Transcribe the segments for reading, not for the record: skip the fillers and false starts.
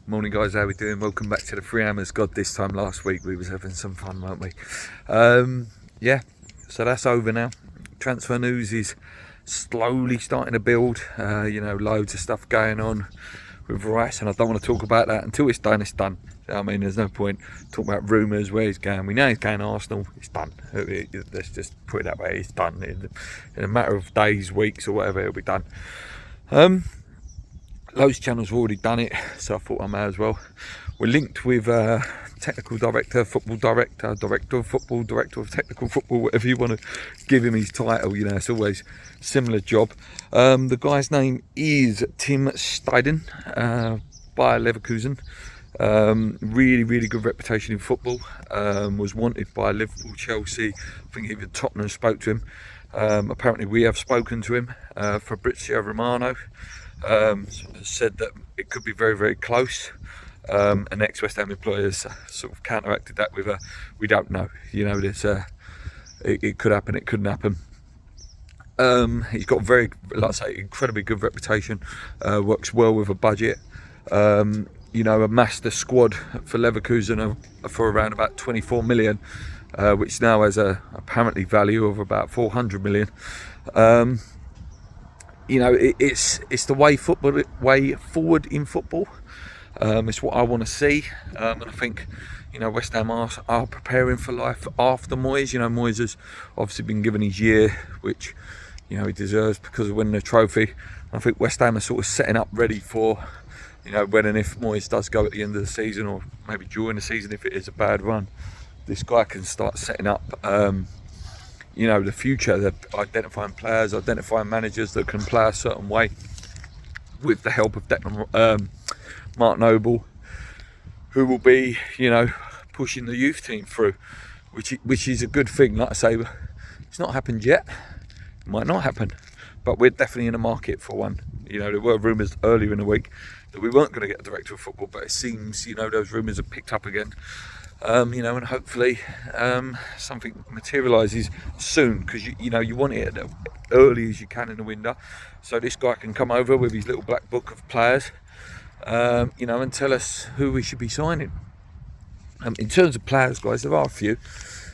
Morning guys, how we doing? Welcome back to the Free Hammers. God, this time last week we was having some fun, weren't we? Yeah, so that's over now. Transfer news is slowly starting to build. Loads of stuff going on with Rice, and I don't want to talk about that until it's done. It's done. I mean, there's no point talking about rumours, where he's going. We know he's going to Arsenal. It's done. Let's just put it that way. It's done. In a matter of days, weeks, or whatever, it'll be done. Loads of channels have already done it, so I thought I may as well. We're linked with technical director, football director, director of football, director of technical football, whatever you want to give him his title. You know, it's always similar job. The guy's name is Tim Steiden, by Leverkusen. Really good reputation in football. Was wanted by Liverpool, Chelsea. I think even Tottenham spoke to him. Apparently we have spoken to him. Fabrizio Romano said that it could be very close. An ex-West Ham employers sort of counteracted that with we don't know. You know, it could happen, it couldn't happen. He's got very, like I say, incredibly good reputation. Works well with a budget. Amassed a squad for Leverkusen for around about 24 million, which now has a apparently value of about 400 million. It's the way forward in football. It's what I want to see, and I think West Ham are preparing for life after Moyes. Moyes has obviously been given his year, which he deserves because of winning the trophy. I think West Ham are sort of setting up ready for when and if Moyes does go at the end of the season, or maybe during the season if it is a bad run. This guy can start setting up the future. They're identifying players, identifying managers that can play a certain way with the help of Mark Noble, who will be, pushing the youth team through, which is a good thing. Like I say, it's not happened yet. It might not happen, but we're definitely in the market for one. There were rumours earlier in the week that we weren't going to get a director of football, but it seems, those rumours have picked up again. And hopefully something materialises soon, because you want it as early as you can in the window, so this guy can come over with his little black book of players, and tell us who we should be signing. In terms of players, guys, there are a few.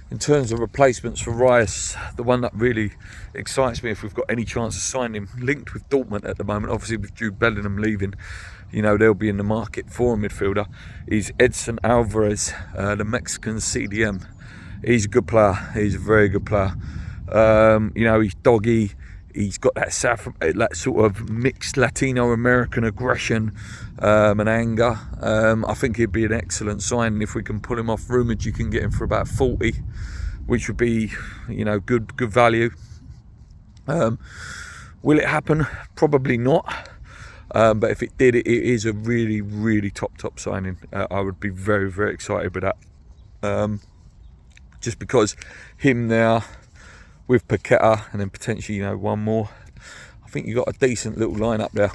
In terms of replacements for Rice, the one that really excites me, if we've got any chance of signing him, linked with Dortmund at the moment, obviously with Jude Bellingham leaving, they'll be in the market for a midfielder, is Edson Alvarez, the Mexican CDM. He's a good player. He's a very good player. He's doggy. He's got that sort of mixed Latino-American aggression and anger. I think he'd be an excellent sign. If we can pull him off Rumours, you can get him for about 40, which would be, good value. Will it happen? Probably not. But if it did, it is a really top signing. I would be very excited with that. Just because him there with Paqueta and then potentially one more, I think you got a decent little lineup there.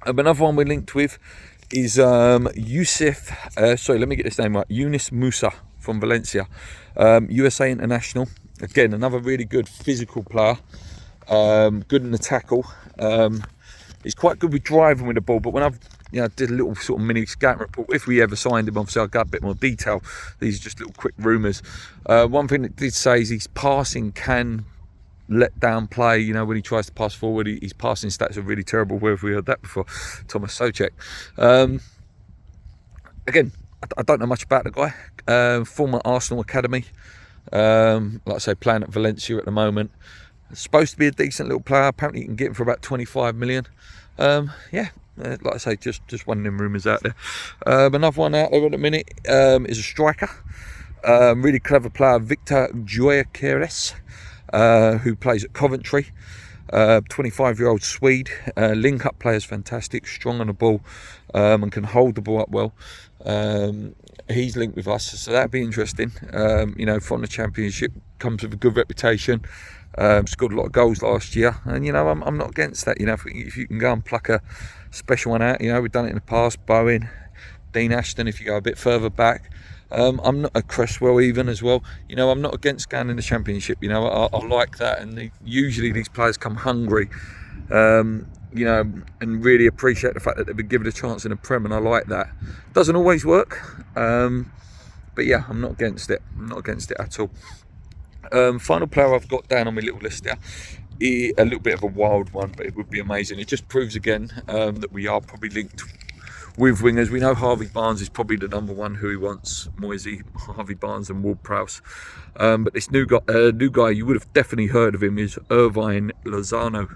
Another one we're linked with is Yunus Musa from Valencia, USA international. Again, another really good physical player, good in the tackle. He's quite good with driving with the ball, but when I've did a little sort of mini scout report, if we ever signed him, obviously I'll get a bit more detail. These are just little quick rumours. One thing that did say is his passing can let down play. when he tries to pass forward, his passing stats are really terrible. Where have we heard that before? Thomas Souček. Again, I don't know much about the guy. Former Arsenal academy. Like I say, playing at Valencia at the moment. Supposed to be a decent little player. Apparently you can get him for about 25 million. Like I say, just one of them rumours out there. Another one out there at the minute is a striker. Really clever player, Victor Gyökeres, who plays at Coventry. 25-year-old Swede. Link-up player is fantastic, strong on the ball, and can hold the ball up well. He's linked with us, so that'd be interesting. From the Championship, comes with a good reputation. Scored a lot of goals last year, and I'm not against that. If you can go and pluck a special one out, we've done it in the past. Bowen, Dean Ashton. If you go a bit further back, I'm not a Cresswell even as well. I'm not against going in the Championship. I like that, and usually these players come hungry. you know, and really appreciate the fact that they've been given a chance in the Prem, and I like that. Doesn't always work, but yeah, I'm not against it. I'm not against it at all. Final player I've got down on my little list there, a little bit of a wild one, but it would be amazing. It just proves again that we are probably linked with wingers. We know Harvey Barnes is probably the number one who he wants, Moisey, Harvey Barnes and Ward-Prowse. But this new guy, you would have definitely heard of him, is Irvine Lozano,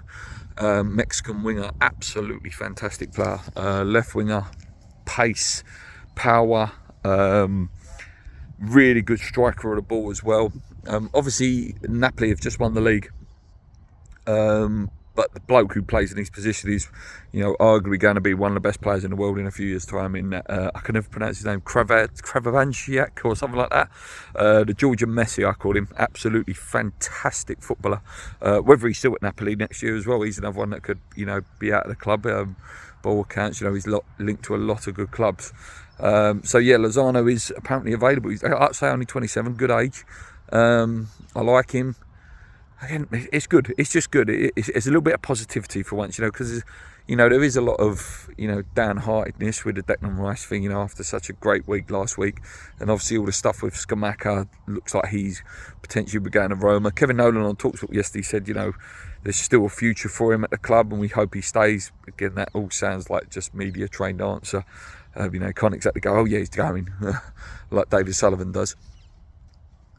Mexican winger, absolutely fantastic player. Left winger, pace, power, really good striker of the ball as well. Obviously, Napoli have just won the league. But the bloke who plays in his position is, you know, arguably going to be one of the best players in the world in a few years' time. I can never pronounce his name, Kravanciak or something like that. The Georgian Messi, I call him. Absolutely fantastic footballer. Whether he's still at Napoli next year as well, he's another one that could, you know, be out of the club. By all accounts, you know, he's linked to a lot of good clubs. So yeah, Lozano is apparently available. He's, I'd say, only 27, good age. I like him. Again, it's good. It's just good. It's a little bit of positivity for once, you know, because, you know, there is a lot of, you know, downheartedness with the Declan Rice thing, you know, after such a great week last week. And obviously all the stuff with Scamacca, looks like he's potentially going to Roma. Kevin Nolan on Talksport yesterday said, you know, there's still a future for him at the club and we hope he stays. Again, that all sounds like just media trained answer. You know, can't exactly go, oh yeah, he's going, like David Sullivan does.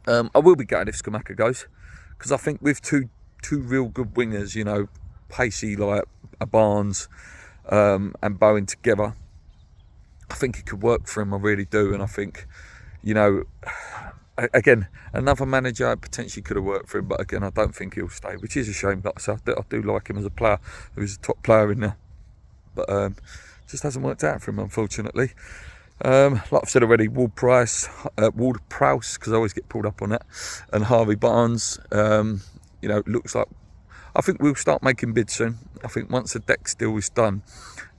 I will be gutted if Scamacca goes, because I think with two real good wingers, you know, pacey like a Barnes and Bowen together, I think it could work for him. I really do. And I think, you know, again, another manager potentially could have worked for him, but again, I don't think he'll stay, which is a shame. Like I said, I do like him as a player. He was a top player in there, but just hasn't worked out for him, unfortunately. Like I've said already, Ward-Prowse, because I always get pulled up on that, and Harvey Barnes, you know, looks like, I think we'll start making bids soon. I think once the Dex deal is done,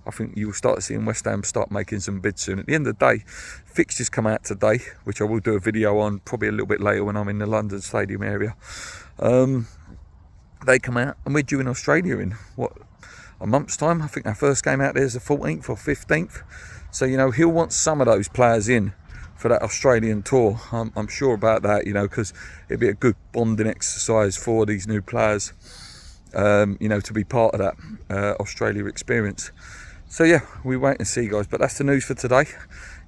I think you'll start seeing West Ham start making some bids soon. At the end of the day, fixtures come out today, which I will do a video on probably a little bit later when I'm in the London Stadium area. They come out, and we're due in Australia in, what, a month's time? I think our first game out there is the 14th or 15th. So, you know, he'll want some of those players in for that Australian tour. I'm sure about that, you know, because it'd be a good bonding exercise for these new players, you know, to be part of that Australia experience. So, yeah, we wait and see, guys. But that's the news for today.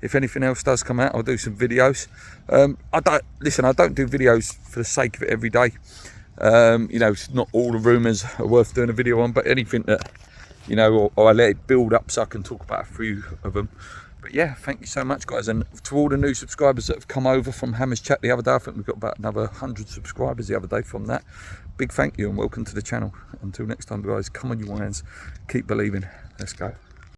If anything else does come out, I'll do some videos. I don't do videos for the sake of it every day. You know, not all the rumours are worth doing a video on, but anything that, you know, or I let it build up so I can talk about a few of them. But yeah, thank you so much, guys. And to all the new subscribers that have come over from Hammers Chat the other day, I think we've got about another 100 subscribers the other day from that. Big thank you and welcome to the channel. Until next time, guys, come on, you irons, keep believing. Let's go.